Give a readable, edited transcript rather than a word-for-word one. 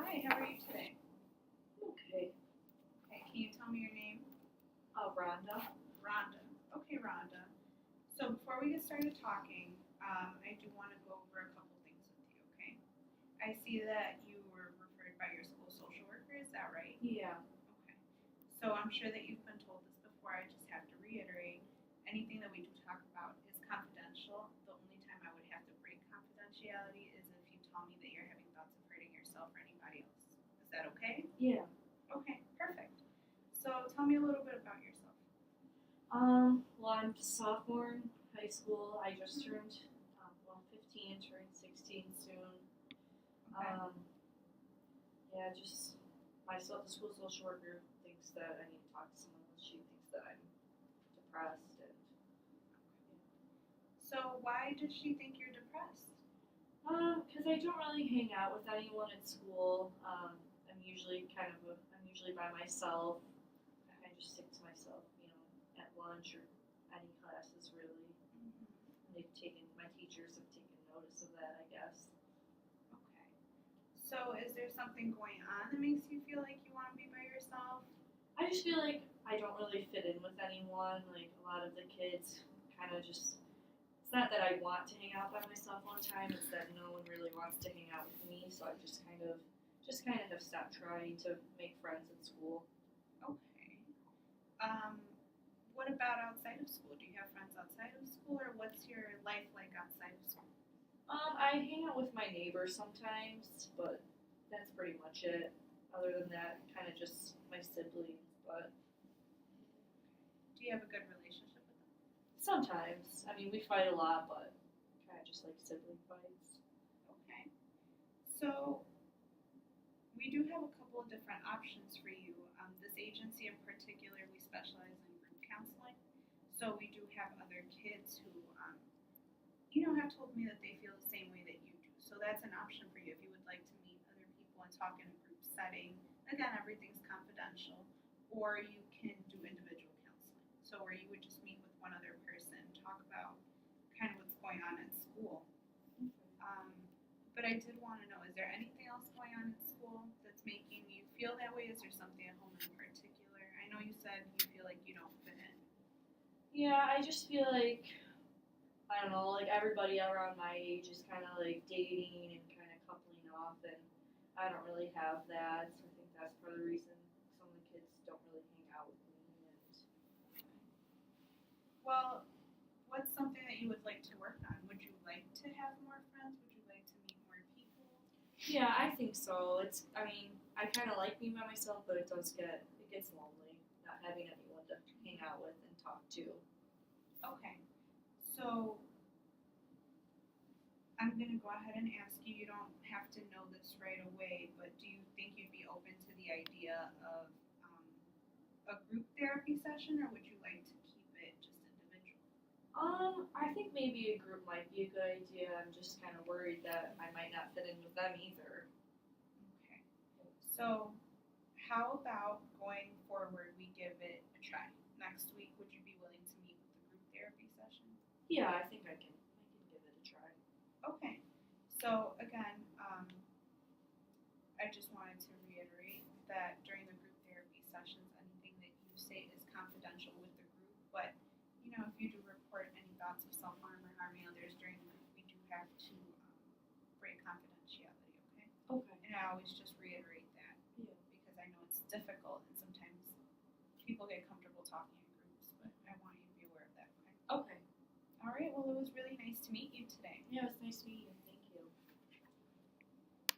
Hi, how are you today? Okay. Okay, can you tell me your name? Rhonda. Rhonda. Okay, Rhonda. So before we get started talking, I do want to go over a couple things with you, okay? I see that you were referred by your school social worker, is that right? Yeah. Okay. So I'm sure that you've been told this before, I just have to reiterate, anything that we do talk about is confidential. The only time I would have to break confidentiality is if you tell me that you're having thoughts of hurting yourself or anybody else. Is that okay? Yeah. Okay, perfect. So tell me a little bit about yourself. Well, I'm a sophomore in high school. I just turned 15, turning 16 soon. Okay. Yeah, just myself. The school social worker thinks that I need to talk to someone else. She thinks that I'm depressed, and So why does she think you're depressed? because I don't really hang out with anyone at school. I'm usually by myself. I just stick to myself, at lunch or any classes really. My teachers have taken notice of that, I guess. Okay. So is there something going on that makes you feel like you want to be by yourself? I just feel like I don't really fit in with anyone. Like a lot of the kids kind of just. It's not that I want to hang out by myself all the time. It's that no one really wants to hang out with me. So I just kind of have stopped trying to make friends at school. Okay. Um, what about outside of school? Do you have friends outside of school, or what's your life like outside of school? I hang out with my neighbors sometimes, but that's pretty much it. Other than that, kind of just my siblings. But Do you have a good relationship with them? sometimes, I mean, we fight a lot, but kind of just like sibling fights. Okay. So we do have a couple of different options for you. This agency in particular, we specialize in group counseling. So we do have other kids who, have told me that they feel the same way that you do. So that's an option for you if you would like to meet other people and talk in a group setting. Again, everything's confidential. Or you can do individual counseling. So where you would just meet with one other person, talk about kind of what's going on at school. Um, but I did want to know, is there anything else going on at school that's making you feel that way? Is there something at home in particular? I know you said you feel like you don't fit in. Yeah, I just feel like I don't know, like everybody around my age is kind of like dating and kind of coupling up, and I don't really have that. So I think that's part of the reason some of the kids don't really hang out with me. And Well, what's something that you would like to work on? Would you like to have more friends? Would you like to meet more people? yeah, I think so. I mean, I kind of like being by myself, but it gets lonely not having anyone to hang out with and talk to. Okay. So I'm going to go ahead and ask you, you don't have to know this right away, but do you think you'd be open to the idea of um, a group therapy session, or would you like to keep it just individual? I think maybe a group might be a good idea. I'm just kind of worried that I might not fit in with them either. Okay. So how about going forward, we give it a try? Next week, would you be willing to meet with the group therapy session? Yeah, I think I can give it a try. Okay. So again, I just wanted to reiterate that during the group therapy sessions, anything that you say is confidential with the group. But if you do report any thoughts of self harm or harming others during the group, we do have to break confidentiality. Okay. Okay. And I always just reiterate that Yeah. because I know it's difficult and sometimes people get comfortable talking